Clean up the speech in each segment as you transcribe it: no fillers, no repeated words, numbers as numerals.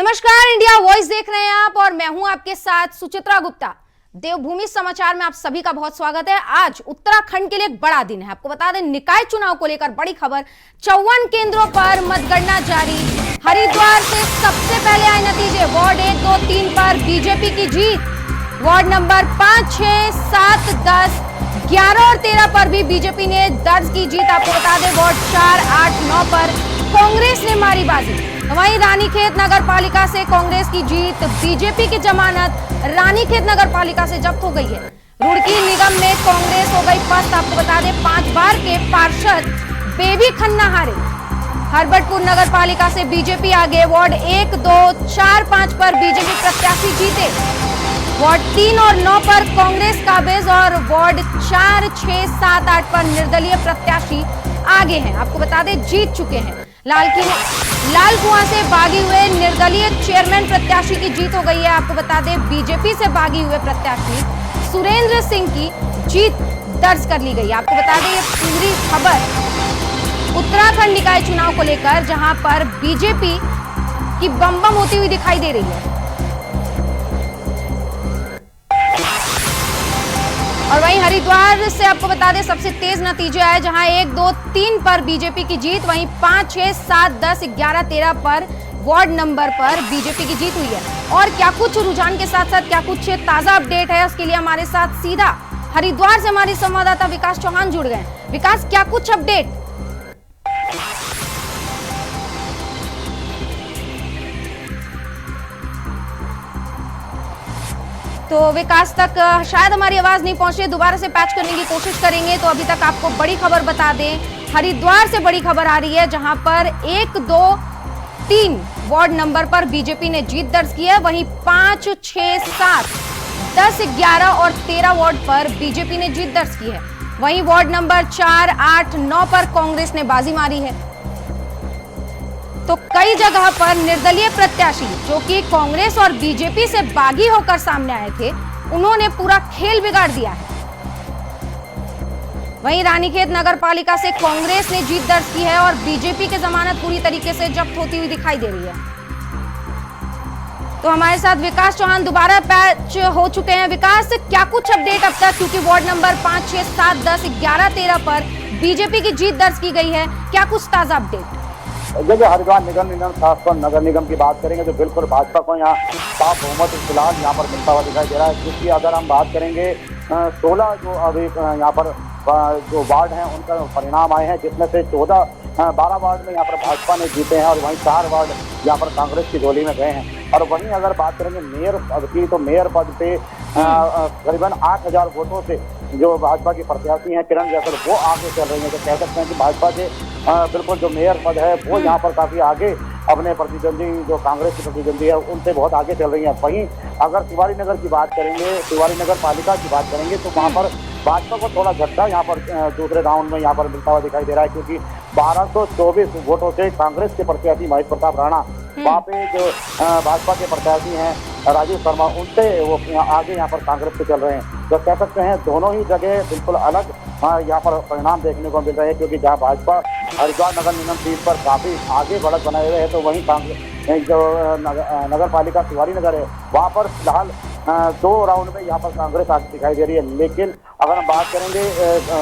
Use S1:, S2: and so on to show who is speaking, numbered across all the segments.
S1: नमस्कार, India voice देख रहे हैं आप और मैं हूं आपके साथ सुचित्रा गुप्ता। देवभूमि समाचार में आप सभी का बहुत स्वागत है। आज उत्तराखंड के लिए एक बड़ा दिन है। आपको बता दें, निकाय चुनाव को लेकर बड़ी खबर। 54 केंद्रों पर मतगणना जारी। हरिद्वार से सबसे पहले आए नतीजे। वार्ड 1, 2, 3 पर बीजेपी की जीत। वार्ड नंबर 5, 6, 7, 10, 11 और 13 पर भी बीजेपी ने दर्ज की जीत। आपको बता दें, वार्ड 4, 8, 9 पर कांग्रेस ने मारी बाजी। वहीं रानीखेत नगर पालिका से कांग्रेस की जीत। बीजेपी की जमानत रानीखेत नगर पालिका से जब्त हो गई है। रुड़की निगम में कांग्रेस हो गई पस्त। आपको बता दें, 5 बार के पार्षद बेबी खन्ना हारे। हरबटपुर नगर पालिका से बीजेपी आगे। वार्ड 1, 2, 4, 5 पर बीजेपी प्रत्याशी जीते। वार्ड 3 और 9 पर कांग्रेस काबिज और वार्ड 4, 6, 7, 8 पर निर्दलीय प्रत्याशी आगे हैं। आपको बता दें, जीत चुके हैं। लाल कुआं से बागी हुए निर्दलीय चेयरमैन प्रत्याशी की जीत हो गई है। आपको बता दें, बीजेपी से बागी हुए प्रत्याशी सुरेंद्र सिंह की जीत दर्ज कर ली गई। आपको बता दें, ये पूरी खबर उत्तराखंड निकाय चुनाव को लेकर, जहां पर बीजेपी की बम बम होती हुई दिखाई दे रही है। और वहीं हरिद्वार से आपको बता दें, सबसे तेज नतीजे आए, जहां 1, 2, 3 पर बीजेपी की जीत। वहीं 5, 6, 7, 10, 11, 13 पर वार्ड नंबर पर बीजेपी की जीत हुई है। और क्या कुछ रुझान के साथ साथ क्या कुछ ताजा अपडेट है, उसके लिए हमारे साथ सीधा हरिद्वार से हमारे संवाददाता विकास चौहान जुड़ गए। विकास, क्या कुछ अपडेट? तो विकास तक शायद हमारी आवाज नहीं पहुंची, दोबारा से पैच करने की कोशिश करेंगे। तो अभी तक आपको बड़ी खबर बता दें, हरिद्वार से बड़ी खबर आ रही है, जहां पर 1, 2, 3 वार्ड नंबर पर बीजेपी ने जीत दर्ज की है। वहीं 5, 6, 7, 10, 11 और 13 वार्ड पर बीजेपी ने जीत दर्ज की है। वहीं वार्ड नंबर 4, 8, 9 पर कांग्रेस ने बाजी मारी है। तो कई जगह पर निर्दलीय प्रत्याशी, जो कि कांग्रेस और बीजेपी से बागी होकर सामने आए थे, उन्होंने पूरा खेल बिगाड़ दिया है। वहीं रानीखेत नगर पालिका से कांग्रेस ने जीत दर्ज की है और बीजेपी की जमानत पूरी तरीके से जब्त होती हुई दिखाई दे रही है। तो हमारे साथ विकास चौहान दोबारा पैच हो चुके हैं। विकास, क्या कुछ अपडेट अब तक, क्योंकि वार्ड नंबर 5, 6, 7, 10, 11, 13 पर बीजेपी की जीत दर्ज की गई है, क्या कुछ ताजा अपडेट?
S2: जब हरिद्वार निगम खासकर नगर निगम की बात करेंगे तो बिल्कुल भाजपा को यहाँ साफ बहुमत फिलहाल यहाँ पर मिलता हुआ दिखाई दे रहा है। क्योंकि अगर हम बात करेंगे 16 जो अभी यहाँ पर जो वार्ड हैं उनका परिणाम आए हैं, जिसमें से 12 वार्ड में यहाँ पर भाजपा ने जीते हैं और वहीं 4 वार्ड यहाँ पर कांग्रेस की झोली में गए हैं। और वहीं अगर बात करेंगे मेयर पद की, तो मेयर पद पे करीबन 8,000 वोटों से जो भाजपा की प्रत्याशी हैं किरण जैसर, वो आगे चल रही है। तो कह सकते हैं कि भाजपा के बिल्कुल जो मेयर पद है वो यहाँ पर काफी आगे अपने प्रतिद्वंदी, जो कांग्रेस की प्रतिद्वंदी है, उनसे बहुत आगे चल रही है। वहीं अगर तिवारी नगर की बात करेंगे, तिवारी नगर पालिका की बात करेंगे, तो वहाँ पर भाजपा को थोड़ा झटका यहाँ पर दूसरे राउंड में यहाँ पर मिलता हुआ दिखाई दे रहा है। क्योंकि 1224 वोटों से कांग्रेस के प्रत्याशी महेश प्रताप राणा, वहाँ पे जो भाजपा के प्रत्याशी हैं राजीव शर्मा, उनसे वो आगे यहाँ पर कांग्रेस से चल रहे हैं। तो कह सकते हैं दोनों ही जगह बिल्कुल अलग यहाँ पर परिणाम देखने को मिल रहे हैं। क्योंकि जहाँ भाजपा हरिद्वार नगर निगम सीट पर काफी आगे बढ़त बनाए हुए हैं, तो वहीं कांग्रेस जो नगर पालिका तिवारी नगर है, वहाँ पर फिलहाल 2 राउंड में यहाँ पर कांग्रेस आगे दिखाई दे रही है। लेकिन अगर हम बात करेंगे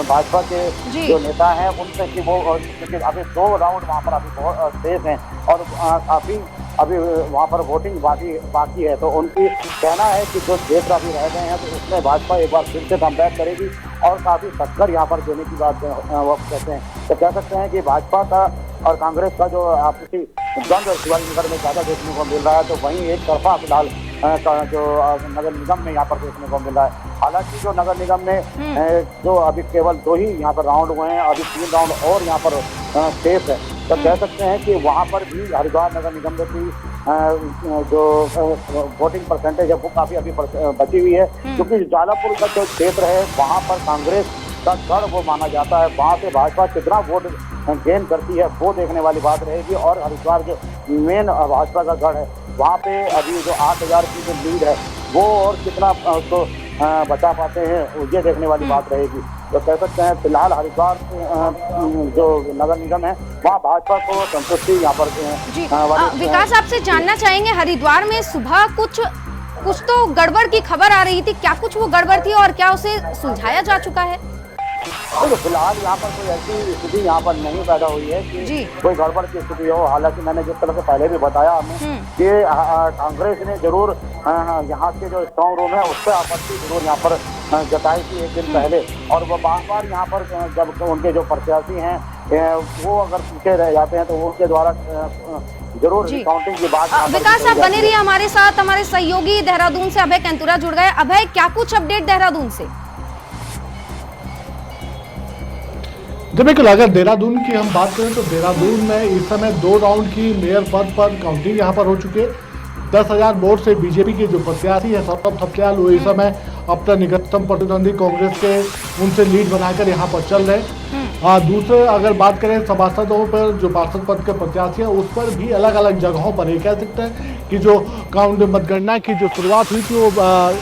S2: भाजपा के जो नेता हैं उनसे, कि वो अभी 2 राउंड वहाँ पर अभी बहुत तेज हैं और काफी अभी वहाँ पर वोटिंग बाकी है। तो उनकी कहना है कि जो क्षेत्र अभी रह गए हैं तो उसमें भाजपा एक बार फिर से कमबैक करेगी और काफी टक्कर यहाँ पर देने की बात वो कहते हैं। तो कह सकते हैं कि भाजपा का और कांग्रेस का जो आपसी द्वंद्व शिवाजी नगर में ज्यादा देखने को मिल रहा है। तो वहीं एक तरफा फिलहाल जो नगर निगम में यहाँ पर देखने को मिल रहा है। हालांकि जो नगर निगम में जो अभी केवल 2 ही यहाँ पर राउंड हुए हैं, अभी 3 राउंड और यहाँ पर शेष है। तो कह सकते हैं कि वहाँ पर भी हरिद्वार नगर निगम में भी जो वोटिंग परसेंटेज है वो काफी अभी बची हुई है। क्योंकि ज्वालापुर का जो क्षेत्र है वहाँ पर कांग्रेस का गढ़ वो माना जाता है। वहाँ से भाजपा कितना वोट गेन करती है वो देखने वाली बात रहेगी। और हरिद्वार जो मेन भाजपा का गढ़ है, वहाँ पे अभी जो 8,000 की जो लीड है वो और कितना उसको बचा पाते हैं, ये देखने वाली बात रहेगी। तो कह सकते हैं फिलहाल हरिद्वार जो नगर निगम है वहाँ भाजपा को संतुष्टि यहाँ पर
S1: जी विकास, आपसे जानना चाहेंगे, हरिद्वार में सुबह कुछ तो गड़बड़ की खबर आ रही थी, क्या कुछ वो गड़बड़ थी और क्या उसे सुलझाया जा चुका है?
S2: तो फिलहाल यहाँ पर कोई ऐसी स्थिति यहाँ पर नहीं पैदा हुई है कि कोई गड़बड़ की स्थिति हो। हालांकि मैंने जिस तरह से पहले भी बताया हमें कि कांग्रेस ने जरूर यहाँ के जो स्ट्रॉन्ग रूम है उस पर आपत्ति जरूर यहाँ पर जताई थी एक दिन पहले, और वो बार यहाँ पर जब उनके जो प्रत्याशी हैं वो अगर पीछे रह जाते हैं तो उनके द्वारा जरूर काउंटिंग की बात।
S1: विकास, आप बने रहिए हमारे साथ। हमारे सहयोगी देहरादून से अभय कैंतुरा जुड़ गए। अभय, क्या कुछ अपडेट देहरादून से?
S3: जब बिल्कुल, अगर देहरादून की हम बात करें तो देहरादून में इस समय 2 राउंड की मेयर पद पर काउंटिंग यहाँ पर हो चुके। 10,000 वोट से बीजेपी के जो प्रत्याशी है सौरभ थपलियाल, वो इस समय अपना निकटतम प्रतिद्वंदी कांग्रेस के उनसे लीड बनाकर यहाँ पर चल रहे। दूसरे अगर बात करें सभासदों पर, जो पार्षद पद के प्रत्याशी है उस पर भी अलग अलग जगहों पर ये कह सकते हैं कि जो काउंट मतगणना की जो शुरुआत हुई थी वो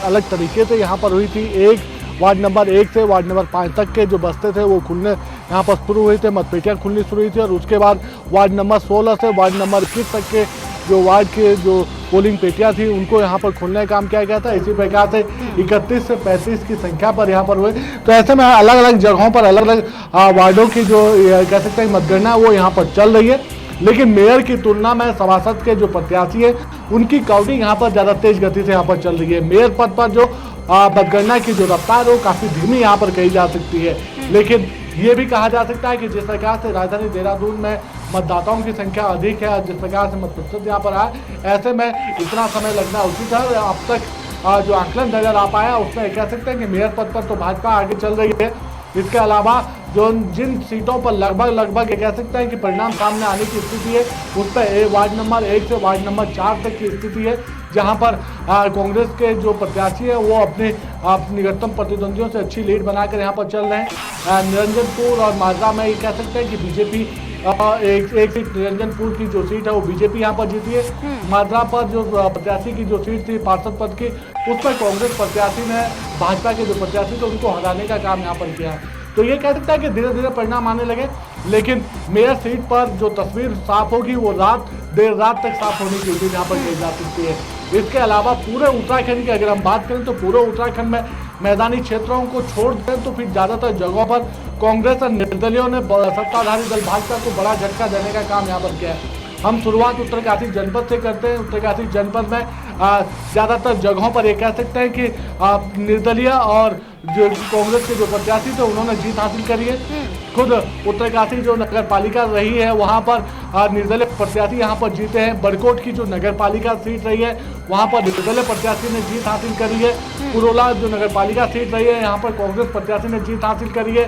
S3: अलग तरीके से यहाँ पर हुई थी। वार्ड नंबर 1 से वार्ड नंबर 5 तक के जो बस्ते थे वो खुलने यहाँ पर शुरू हुए थे, मतपेटियाँ खुलनी शुरू हुई थी, और उसके बाद वार्ड नंबर 16 से वार्ड नंबर 21 तक के जो वार्ड के जो पोलिंग पेटियाँ थी उनको यहाँ पर खोलने का काम किया गया था। इसी प्रकार से 31 से 35 की संख्या पर यहाँ पर हुए। तो ऐसे में अलग अलग जगहों पर अलग अलग वार्डों की जो कह सकते हैं मतगणना वो यहाँ पर चल रही है, लेकिन मेयर की तुलना में सभासद के जो प्रत्याशी है उनकी काउंटिंग यहाँ पर ज़्यादा तेज गति से यहाँ पर चल रही है। मेयर पद पर जो मतगणना की जो रफ्तार है वो काफ़ी धीमी यहाँ पर कही जा सकती है, लेकिन ये भी कहा जा सकता है कि जिस प्रकार से राजधानी देहरादून में मतदाताओं की संख्या अधिक है, जिस प्रकार से मत प्रतिशत यहाँ पर आए, ऐसे में इतना समय लगना उचित है। अब तक जो आंकलन नजर आ पाया उसमें कह सकते हैं कि मेयर पद पर तो भाजपा आगे चल रही है। इसके अलावा जो जिन सीटों पर लगभग कह सकते हैं कि परिणाम सामने आने की स्थिति है उस पर वार्ड नंबर 1 से वार्ड नंबर 4 तक की स्थिति है, जहां पर कांग्रेस के जो प्रत्याशी है वो अपने निकटतम प्रतिद्वंदियों से अच्छी लीड बनाकर यहां पर चल रहे हैं। निरंजनपुर और माजरा में ये कह सकते हैं कि बीजेपी एक सीट निरंजनपुर की जो सीट है वो बीजेपी यहाँ पर जीती है। माजरा पर जो प्रत्याशी की जो सीट थी पार्षद पद की, उस पर कांग्रेस प्रत्याशी ने भाजपा के जो प्रत्याशी थे उनको हराने का काम यहाँ पर किया है। तो ये कह सकता है कि धीरे धीरे परिणाम आने लगे, लेकिन मेयर सीट पर जो तस्वीर साफ होगी वो देर रात तक साफ होने की उम्मीद यहाँ पर की जा सकती है। इसके अलावा पूरे उत्तराखंड की अगर हम बात करें तो पूरे उत्तराखंड में मैदानी क्षेत्रों को छोड़ दें तो फिर ज़्यादातर जगहों पर कांग्रेस और निर्दलियों ने सत्ताधारी दल भाजपा को बड़ा झटका देने का काम यहाँ पर किया है। हम शुरुआत उत्तरकाशी जनपद से करते हैं। उत्तरकाशी जनपद में ज़्यादातर जगहों पर ये कह सकते हैं कि निर्दलीय और जो कांग्रेस के जो प्रत्याशी थे उन्होंने जीत हासिल करी है। खुद उत्तरकाशी जो नगर पालिका रही है वहाँ पर निर्दलीय प्रत्याशी यहाँ पर जीते हैं। बड़कोट की जो नगर पालिका सीट रही है वहाँ पर निर्दलीय प्रत्याशी ने जीत हासिल करी है। पुरोला जो नगर पालिका सीट रही है यहाँ पर कांग्रेस प्रत्याशी ने जीत हासिल करी है।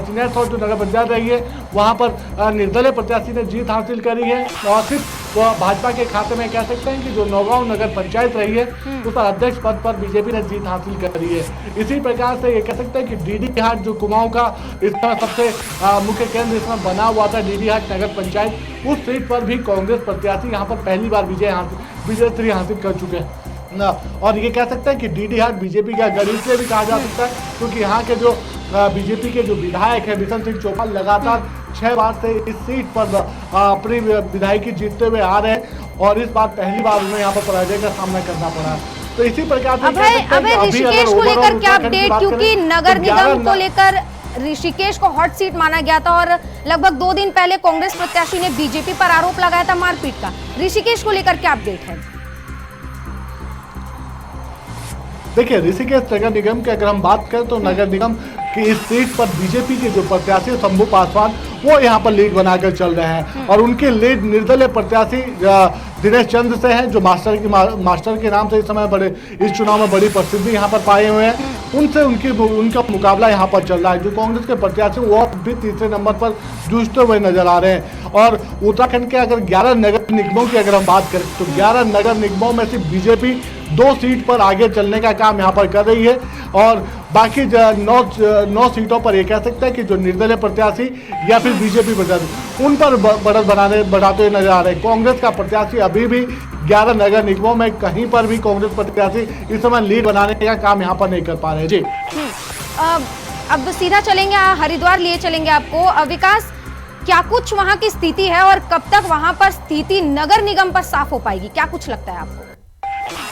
S3: चिनेसौर जो नगर पंचायत रही है वहाँ पर निर्दलीय प्रत्याशी ने जीत हासिल करी है। और सिर्फ भाजपा के खाते में कह सकते हैं कि जो नौगांव नगर पंचायत रही है उस पर अध्यक्ष पद पर बीजेपी ने जीत हासिल करी है। इसी प्रकार से ये कह सकते हैं कि डीडी हाट जो कुमाऊं का इसका सबसे मुख्य केंद्र इसमें बना हुआ था, डीडी हाट नगर पंचायत, उस सीट पर भी कांग्रेस प्रत्याशी यहाँ पर पहली बार विजय हासिल कर चुके हैं। और ये कह सकते हैं कि डीडी हाट बीजेपी का गढ़ इसलिए भी कहा जा सकता है क्योंकि यहाँ के जो बीजेपी के जो विधायक है बिशन सिंह चौपाल लगातार 6 बार से इस सीट पर अपनी विधायकी जीतते हुए आ रहे हैं और इस बार पहली बार उन्हें यहाँ पर पराजय का सामना करना पड़ा। तो इसी प्रकार से
S1: अभय ऋषिकेश को लेकर क्या अपडेट, क्योंकि नगर निगम को लेकर ऋषिकेश को हॉट सीट माना गया था और लगभग 2 दिन पहले कांग्रेस प्रत्याशी ने बीजेपी पर आरोप लगाया था मारपीट का। ऋषिकेश को लेकर क्या अपडेट है?
S3: देखिए, ऋषिकेश नगर निगम की अगर हम बात करें तो नगर निगम की इस सीट पर बीजेपी के जो प्रत्याशी शंभू पासवान वो यहाँ पर लीड बनाकर चल रहे हैं और उनकी लीड निर्दलीय प्रत्याशी दिनेश चंद्र से है जो मास्टर के नाम से इस समय इस चुनाव में बड़ी प्रसिद्धि यहाँ पर पाए हुए हैं। उनसे उनका मुकाबला यहाँ पर चल रहा है। जो कांग्रेस के प्रत्याशी वो भी तीसरे नंबर पर जूझते हुए नजर आ रहे हैं। और उत्तराखंड के अगर 11 नगर निगमों की अगर हम बात करें तो 11 नगर निगमों में सिर्फ बीजेपी 2 सीट पर आगे चलने का काम यहाँ पर कर रही है और बाकी 9 सीटों पर ये कह सकते हैं कि जो निर्दलीय प्रत्याशी या फिर बीजेपी प्रत्याशी उन पर बढ़त बढ़ाते हुए नजर आ रहे हैं। कांग्रेस का प्रत्याशी अभी भी 11 नगर निगमों में कहीं पर भी कांग्रेस प्रत्याशी इस समय लीड बनाने का काम यहाँ पर नहीं कर पा रहे। जी
S1: अब सीधा चलेंगे, हरिद्वार लिए चलेंगे आपको। विकास, क्या कुछ वहां की स्थिति है और कब तक वहां पर स्थिति नगर निगम पर साफ हो पाएगी, क्या कुछ लगता है आपको?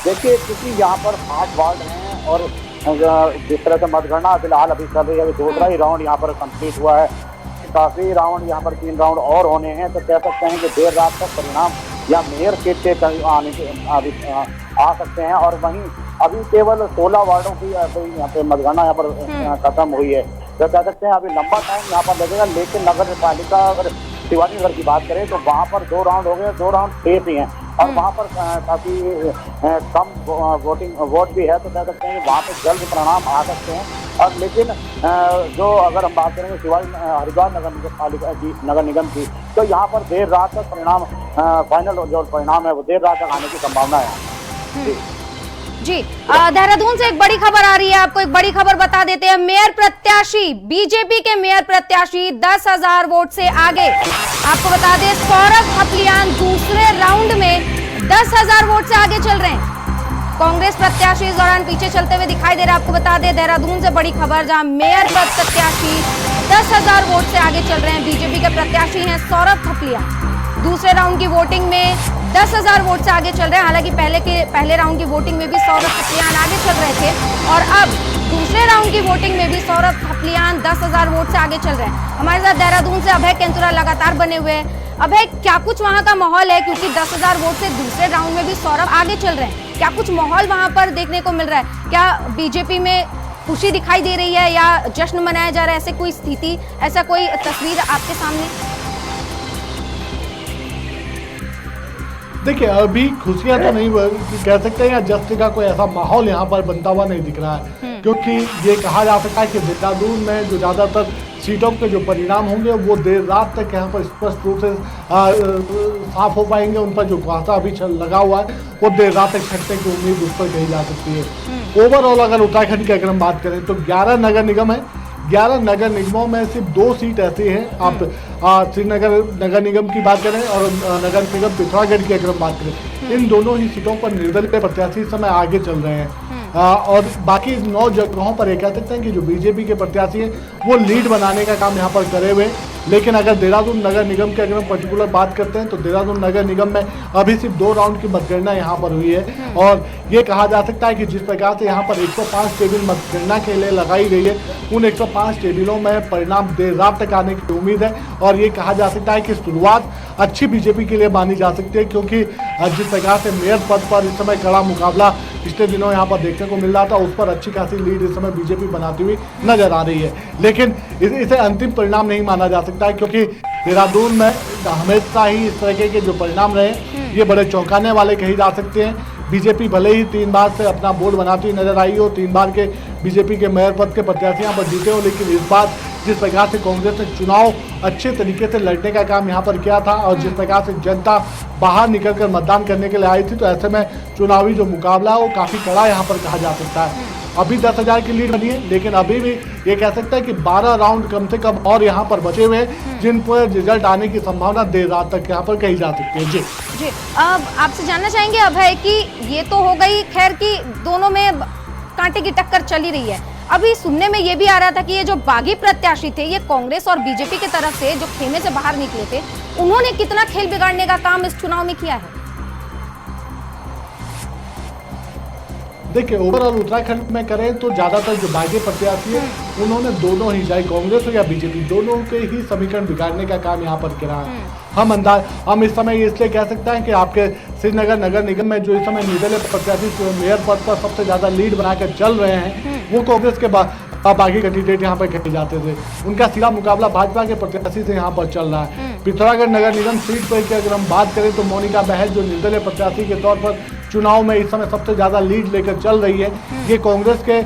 S2: देखिए, क्योंकि यहाँ पर 8 वार्ड हैं और जिस तरह से मतगणना फिलहाल अभी चल रही है, अभी दूसरा ही राउंड यहाँ पर कंप्लीट हुआ है। काफी राउंड यहाँ पर 3 राउंड और होने हैं, तो कह सकते हैं कि देर रात तक परिणाम या मेयर सीट से आ सकते हैं। और वहीं अभी केवल 16 वार्डों की यहाँ पे मतगणना यहाँ पर खत्म हुई है, तो कह सकते हैं अभी लंबा टाइम यहाँ पर लगेगा। लेकिन नगर पालिका अगर शिवाजी नगर की बात करें तो वहाँ पर 2 राउंड हो गए, 2 राउंड सेफ ही हैं और वहाँ पर काफी कम वोट भी है, तो कह सकते हैं कि वहाँ पर जल्द परिणाम आ सकते हैं। और लेकिन जो अगर हम बात करेंगे शिवाजी हरिद्वार नगर निगम की, तो यहाँ पर देर रात तक परिणाम फाइनल जो परिणाम है वो देर रात तक आने की संभावना है।
S1: जी, देहरादून से एक बड़ी खबर आ रही है, आपको एक बड़ी खबर बता देते हैं। मेयर प्रत्याशी, बीजेपी के मेयर प्रत्याशी 10,000 वोट से आगे। आपको बता दें, सौरभ थपलियान दूसरे राउंड में 10,000 वोट से आगे चल रहे हैं। कांग्रेस प्रत्याशी इस दौरान पीछे चलते हुए दिखाई दे रहा है। आपको बता दें, देहरादून से बड़ी खबर, जहां मेयर पद प्रत्याशी 10,000 वोट से आगे चल रहे हैं। बीजेपी के प्रत्याशी हैं सौरभ थपलियान, दूसरे राउंड की वोटिंग में 10,000 वोट से आगे चल रहे हैं। हालांकि पहले राउंड की वोटिंग में भी सौरभ थपलियान आगे चल रहे थे और अब दूसरे राउंड की वोटिंग में भी सौरभ थपलियान 10,000 वोट से आगे चल रहे हैं। हमारे साथ देहरादून से अभय केंतुरा लगातार बने हुए हैं। अभय, क्या कुछ वहां का माहौल है, क्योंकि 10,000 वोट से दूसरे राउंड में भी सौरभ आगे चल रहे हैं, क्या कुछ माहौल वहां पर देखने को मिल रहा है? क्या बीजेपी में खुशी दिखाई दे रही है या जश्न मनाया जा रहा है, ऐसे कोई स्थिति, ऐसा कोई तस्वीर आपके सामने?
S3: देखिए, अभी खुशियां तो नहीं कह सकते हैं या जश्न का कोई ऐसा माहौल यहाँ पर बनता हुआ नहीं दिख रहा है, क्योंकि ये कहा जा सकता है कि देहरादून में जो ज़्यादातर सीटों के जो परिणाम होंगे वो देर रात तक यहाँ पर स्पष्ट रूप से साफ हो पाएंगे। उन पर जो कुहासा अभी लगा हुआ है वो देर रात तक छटने की उम्मीद उस पर कही जा सकती है। ओवरऑल अगर उत्तराखंड की अगर हम बात करें तो 11 नगर निगम है। 11 नगर निगमों में सिर्फ 2 सीट ऐसी हैं, आप श्रीनगर नगर निगम की बात करें और नगर निगम पिथौरागढ़ की अगर हम बात करें, इन दोनों ही सीटों पर निर्दलीय प्रत्याशी इस समय आगे चल रहे हैं। और बाकी 9 जगहों पर ये कह सकते हैं कि जो बीजेपी के प्रत्याशी हैं वो लीड बनाने का काम यहाँ पर करे हुए। लेकिन अगर देहरादून नगर निगम की अगर हम पर्टिकुलर बात करते हैं तो देहरादून नगर निगम में अभी सिर्फ 2 राउंड की मतगणना यहाँ पर हुई है और ये कहा जा सकता है कि जिस प्रकार से यहाँ पर 105 टेबल मतगणना के लिए लगाई गई है, उन 105 टेबलों में परिणाम देर रात तक आने की उम्मीद है। और ये कहा जा सकता है कि शुरुआत अच्छी बीजेपी के लिए मानी जा सकती है, क्योंकि जिस प्रकार से मेयर पद पर इस समय कड़ा मुकाबला पिछले दिनों यहाँ पर देखने को मिल रहा था, उस पर अच्छी खासी लीड इस समय बीजेपी बनाती हुई नजर आ रही है। लेकिन इसे अंतिम परिणाम नहीं माना जा सकता है, क्योंकि देहरादून में हमेशा ही इस तरह के जो परिणाम रहे ये बड़े चौंकाने वाले कहे जा सकते हैं। बीजेपी भले ही 3 बार से अपना बोर्ड बनाती हुई नजर आई हो, 3 बार के बीजेपी के मेयर पद के प्रत्याशी यहाँ पर जीते हो, लेकिन इस बार जिस प्रकार से कांग्रेस ने चुनाव अच्छे तरीके से लड़ने का काम यहाँ पर किया था और जिस प्रकार से जनता बाहर निकलकर मतदान करने के लिए आई थी, तो ऐसे में चुनावी जो मुकाबला है वो काफी कड़ा यहाँ पर कहा जा सकता है। अभी 10,000 की लीड बनी है, लेकिन अभी भी ये कह सकता है कि 12 राउंड कम से कम और यहाँ पर बचे हुए हैं, जिन पर रिजल्ट आने की संभावना देर रात तक यहाँ पर कही जा सकती है। जी,
S1: अब आपसे जानना चाहेंगे अभय कि ये तो हो गई खैर कि दोनों में कांटे की टक्कर चली रही है। अभी सुनने में ये भी आ रहा था कि ये जो बागी प्रत्याशी थे, ये कांग्रेस और बीजेपी की तरफ से जो खेमे से बाहर निकले थे, उन्होंने कितना खेल बिगाड़ने का काम इस चुनाव में किया है?
S3: देखिए, ओवरऑल उत्तराखंड में करें तो ज्यादातर जो बागी प्रत्याशी है उन्होंने दोनों ही, चाहे कांग्रेस हो या बीजेपी, दोनों के ही समीकरण बिगाड़ने का काम यहाँ पर किया है। हम इस समय इसलिए कह सकते हैं कि आपके श्रीनगर नगर निगम में जो इस समय निर्दलीय प्रत्याशी मेयर पद पर सबसे ज्यादा लीड बनाकर चल रहे हैं, वो कांग्रेस के बागी कैंडिडेट यहाँ पर कहे जाते थे। उनका सीधा मुकाबला भाजपा के प्रत्याशी से यहाँ पर चल रहा है। पिथौरागढ़ नगर निगम सीट पर की अगर हम बात करें तो मोनिका बहल जो निर्दलीय प्रत्याशी के तौर पर चुनाव में इस समय सबसे ज्यादा लीड लेकर चल रही है। ये कांग्रेस के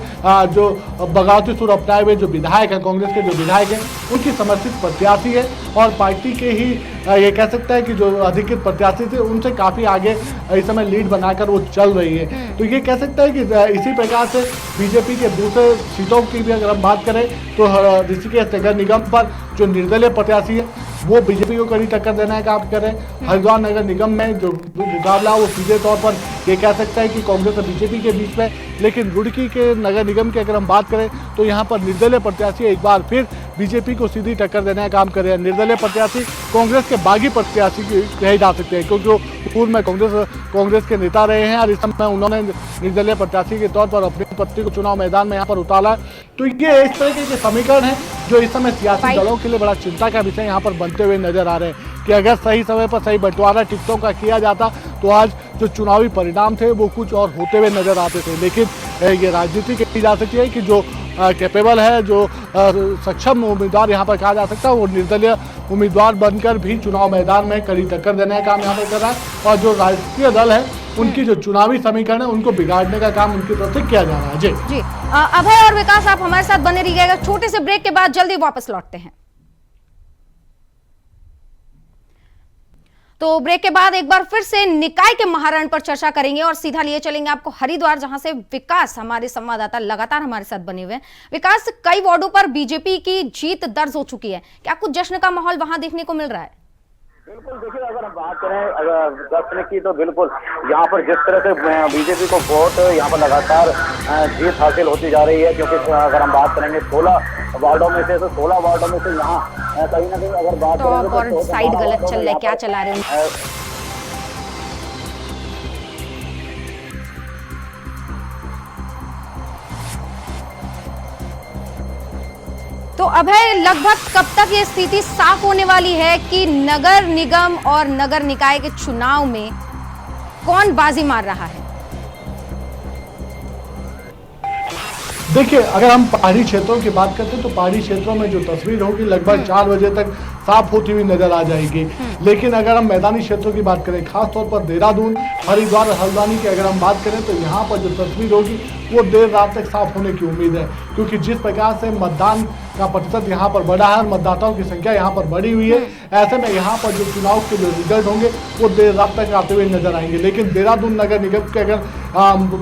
S3: जो बगावती सुर अपनाए हुए जो विधायक हैं, कांग्रेस के जो विधायक हैं, उनकी समर्थित प्रत्याशी है और पार्टी के ही ये कह सकता है कि जो अधिकृत प्रत्याशी थे उनसे काफी आगे इस समय लीड बनाकर वो चल रही है। तो ये कह सकता है कि इसी प्रकार से बीजेपी के दूसरे सीटों की भी अगर हम बात करें तो ऋषिकेश नगर निगम पर जो निर्दलीय प्रत्याशी है वो बीजेपी को कड़ी टक्कर देने का काम कर रहे हैं। हरिद्वार नगर निगम में जो मुकाबला वो सीधे तौर पर ये कह सकता है कि कांग्रेस और बीजेपी के बीच में। लेकिन रुड़की के नगर निगम की अगर हम बात करें तो यहाँ पर निर्दलीय प्रत्याशी एक बार फिर बीजेपी को सीधी टक्कर देने का काम कर रहे हैं। निर्दलीय प्रत्याशी कांग्रेस के बागी प्रत्याशी कहे जा सकते हैं, क्योंकि वो पूर्व में कांग्रेस के नेता रहे हैं और इस समय उन्होंने निर्दलीय प्रत्याशी के तौर पर अपनी पत्नी को चुनाव मैदान में यहाँ पर उतारा। तो ये इस तरह के समीकरण है जो इस समय सियासी दलों के लिए बड़ा चिंता का विषय यहाँ पर बनते हुए नजर आ रहे हैं कि अगर सही समय पर सही बंटवारा टिकटों का किया जाता तो आज जो चुनावी परिणाम थे वो कुछ और होते हुए नजर आते थे। लेकिन ये राजनीति की जा सकती है कि जो कैपेबल है, जो सक्षम उम्मीदवार यहाँ पर कहा जा सकता है, वो निर्दलीय उम्मीदवार बनकर भी चुनाव मैदान में कड़ी टक्कर देने का काम यहाँ पर कर रहा है। और जो राजनीतिक दल है उनकी जो चुनावी समीकरण है उनको बिगाड़ने का काम उनकी तरफ से किया जा रहा है। जी
S1: अभय और विकास, आप हमारे साथ बने रहिएगा। छोटे से ब्रेक के बाद जल्दी वापस लौटते हैं। तो ब्रेक के बाद एक बार फिर से निकाय के महारण पर चर्चा करेंगे और सीधा लिए चलेंगे आपको हरिद्वार, जहां से विकास हमारे संवाददाता लगातार हमारे साथ बने हुए हैं। विकास, कई वार्डों पर बीजेपी की जीत दर्ज हो चुकी है, क्या कुछ जश्न का माहौल वहां देखने को मिल रहा है?
S2: बिल्कुल, देखिए अगर हम बात करें अगर जश्न की तो बिल्कुल यहाँ पर जिस तरह से बीजेपी को वोट यहाँ पर लगातार जीत हासिल होती जा रही है, क्योंकि अगर हम बात करेंगे 16 वार्डों में से, तो 16 वार्डों में से यहाँ कहीं ना कहीं अगर बात करेंगे
S1: तो साइड गलत चल रहा है, क्या चला रहे हैं? तो अभय, लगभग कब तक ये स्थिति साफ होने वाली है कि नगर निगम और नगर निकाय के चुनाव में कौन बाजी मार रहा है?
S3: देखिए, अगर हम पहाड़ी क्षेत्रों की बात करते हैं तो पहाड़ी क्षेत्रों में जो तस्वीर होगी लगभग 4 बजे तक साफ होती हुई नजर आ जाएगी। लेकिन अगर हम मैदानी क्षेत्रों की बात करें, खासतौर पर देहरादून, हरिद्वार और हल्द्वानी की अगर हम बात करें तो यहाँ पर जो तस्वीर होगी वो देर रात तक साफ होने की उम्मीद है, क्योंकि जिस प्रकार से मतदान का प्रतिशत यहाँ पर बढ़ा है और मतदाताओं की संख्या यहाँ पर बढ़ी हुई है, ऐसे में यहाँ पर जो चुनाव के जो रिजल्ट होंगे वो देर रात तक आते हुए नजर आएंगे। लेकिन देहरादून नगर निगम की अगर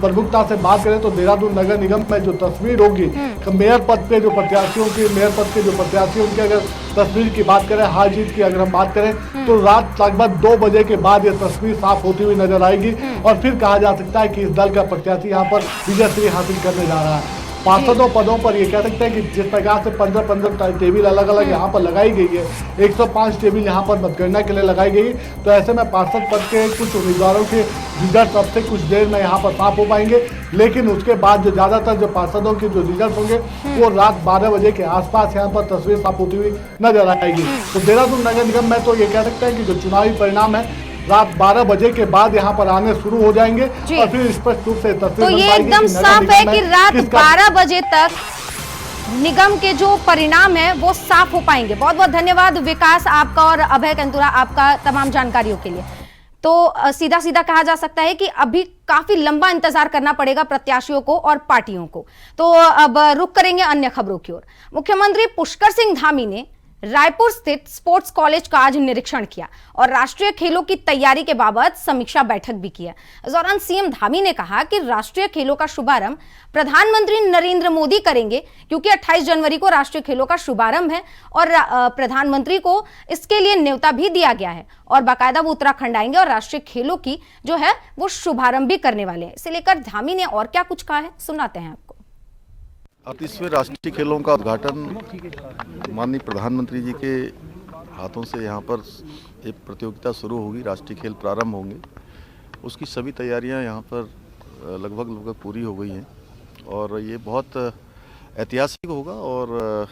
S3: प्रमुखता से बात करें तो देहरादून नगर निगम में जो तस्वीर होगी, मेयर पद पे जो प्रत्याशियों की, मेयर पद के जो प्रत्याशियों की अगर तस्वीर की बात करें, हार जीत की अगर हम बात करें तो रात लगभग 2 बजे के बाद ये तस्वीर साफ होती हुई नजर आएगी और फिर कहा जा सकता है कि इस दल का प्रत्याशी यहाँ पर विजय हासिल करने जा रहा है। पार्षदों पदों पर ये कह सकते हैं कि जिस प्रकार से 15-15 टेबल अलग अलग यहाँ पर लगाई गई है, 105 टेबल यहाँ पर मतगणना के लिए लगाई गई, तो ऐसे में पार्षद पद के कुछ उम्मीदवारों के रिजल्ट अब से कुछ देर में यहाँ पर साफ हो पाएंगे। लेकिन उसके बाद जो ज्यादातर जो पार्षदों के जो रिजल्ट होंगे वो रात 12 बजे के आसपास यहाँ पर तस्वीर साफ होती हुई नजर आएगी। तो देहरादून नगर निगम में तो ये कह सकते हैं कि जो चुनावी परिणाम है रात 12 बजे के बाद यहाँ पर आने शुरू हो जाएंगे और फिर स्पष्ट रूप से तस्वीर
S1: तो ये एकदम साफ है कि रात 12 बजे तक निगम के जो परिणाम है वो साफ हो पाएंगे। बहुत बहुत धन्यवाद विकास आपका और अभय कंतुरा आपका तमाम जानकारियों के लिए। तो सीधा सीधा कहा जा सकता है कि अभी काफी लंबा इंतजार करना पड़ेगा प्रत्याशियों को और पार्टियों को। तो अब रुक करेंगे अन्य खबरों की ओर। मुख्यमंत्री पुष्कर सिंह धामी ने रायपुर स्थित स्पोर्ट्स कॉलेज का आज निरीक्षण किया और राष्ट्रीय खेलों की तैयारी के बाबत समीक्षा बैठक भी की। इस दौरान सीएम धामी ने कहा कि राष्ट्रीय खेलों का शुभारंभ प्रधानमंत्री नरेंद्र मोदी करेंगे, क्योंकि 28 जनवरी को राष्ट्रीय खेलों का शुभारंभ है और प्रधानमंत्री को इसके लिए न्योता भी दिया गया है और बाकायदा वो उत्तराखंड आएंगे और राष्ट्रीय खेलों की जो है वो शुभारंभ भी करने वाले हैं। इसे लेकर धामी ने और क्या कुछ कहा है, सुनाते हैं आपको।
S4: 38वें राष्ट्रीय खेलों का उद्घाटन माननीय प्रधानमंत्री जी के हाथों से यहाँ पर एक प्रतियोगिता शुरू होगी, राष्ट्रीय खेल प्रारंभ होंगे। उसकी सभी तैयारियाँ यहाँ पर लगभग पूरी हो गई हैं और ये बहुत ऐतिहासिक होगा और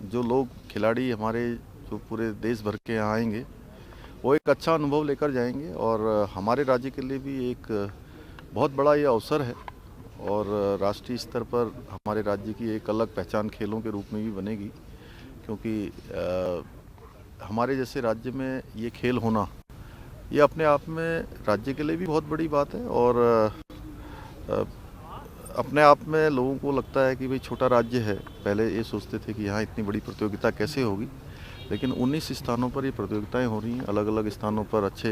S4: जो लोग खिलाड़ी हमारे जो पूरे देश भर के यहाँ आएंगे वो एक अच्छा अनुभव लेकर जाएंगे और हमारे राज्य के लिए भी एक बहुत बड़ा ये अवसर है और राष्ट्रीय स्तर पर हमारे राज्य की एक अलग पहचान खेलों के रूप में भी बनेगी, क्योंकि हमारे जैसे राज्य में ये खेल होना ये अपने आप में राज्य के लिए भी बहुत बड़ी बात है और अपने आप में लोगों को लगता है कि भाई छोटा राज्य है। पहले ये सोचते थे कि यहाँ इतनी बड़ी प्रतियोगिता कैसे होगी, लेकिन 19 स्थानों पर ये प्रतियोगिताएं हो रही हैं। अलग अलग स्थानों पर अच्छे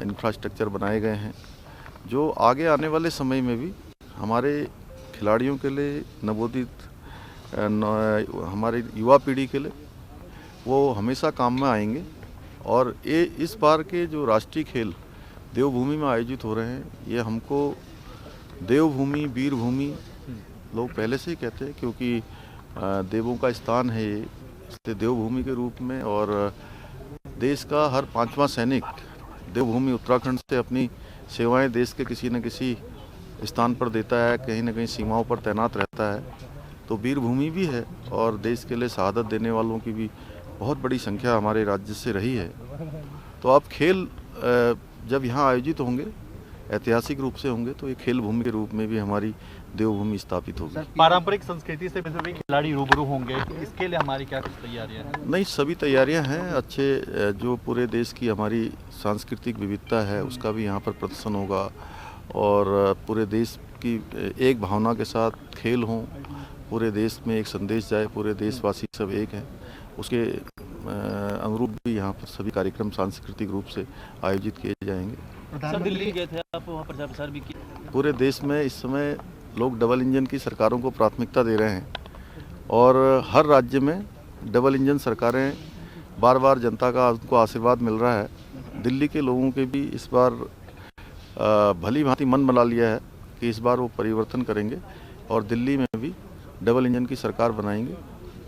S4: इंफ्रास्ट्रक्चर बनाए गए हैं जो आगे आने वाले समय में भी हमारे खिलाड़ियों के लिए, नवोदित हमारे युवा पीढ़ी के लिए वो हमेशा काम में आएंगे। और ये इस बार के जो राष्ट्रीय खेल देवभूमि में आयोजित हो रहे हैं। ये हमको देवभूमि, वीरभूमि लोग पहले से ही कहते हैं, क्योंकि देवों का स्थान है ये, इसलिए देवभूमि के रूप में। और देश का हर 5वां सैनिक देवभूमि उत्तराखंड से अपनी सेवाएं देश के किसी न किसी स्थान पर देता है, कहीं न कहीं सीमाओं पर तैनात रहता है। तो वीरभूमि भी है और देश के लिए शहादत देने वालों की भी बहुत बड़ी संख्या हमारे राज्य से रही है। तो अब खेल जब यहाँ आयोजित होंगे, ऐतिहासिक रूप से होंगे, तो ये खेल भूमि के रूप में भी हमारी देवभूमि स्थापित होगी।
S5: पारंपरिक संस्कृति से भी खिलाड़ी रूबरू होंगे, इसके लिए हमारी क्या कुछ तैयारियां हैं?
S4: नहीं, सभी तैयारियां हैं। अच्छे जो पूरे देश की हमारी सांस्कृतिक विविधता है उसका भी यहाँ पर प्रदर्शन होगा और पूरे देश की एक भावना के साथ खेल हों, पूरे देश में एक संदेश जाए, पूरे देशवासी सब एक हैं, उसके अनुरूप भी यहाँ पर सभी कार्यक्रम सांस्कृतिक रूप से आयोजित किए जाएंगे।
S5: सर, दिल्ली गए थे आप, वहाँ प्रचार प्रसार भी किया?
S4: पूरे देश में इस समय लोग डबल इंजन की सरकारों को प्राथमिकता दे रहे हैं और हर राज्य में डबल इंजन सरकारें बार बार जनता का उनको आशीर्वाद मिल रहा है। दिल्ली के लोगों के भी इस बार भली भांति मन बना लिया है कि इस बार वो परिवर्तन करेंगे और दिल्ली में भी डबल इंजन की सरकार बनाएंगे,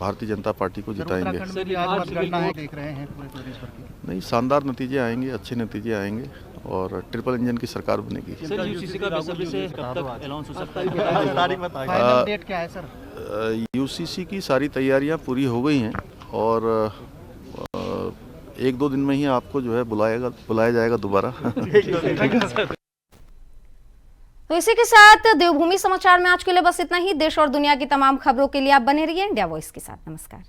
S4: भारतीय जनता पार्टी को जिताएंगे।
S5: देख रहे हैं पूरे प्रदेश भर की।
S4: नहीं, शानदार नतीजे आएंगे, अच्छे नतीजे आएंगे और ट्रिपल इंजन की सरकार बनेगी।
S5: सर, यूसीसी का बेसब्री से कब तक अनाउंस हो सकता है? तारीख बताइए। फाइनल डेट क्या है सर?
S4: यूसीसी की सारी तैयारियां पूरी हो गई हैं और 1-2 दिन में ही आपको जो है बुलाया जाएगा दोबारा।
S1: तो इसी के साथ देवभूमि समाचार में आज के लिए बस इतना ही। देश और दुनिया की तमाम खबरों के लिए आप बने रहिए इंडिया वॉइस के साथ। नमस्कार।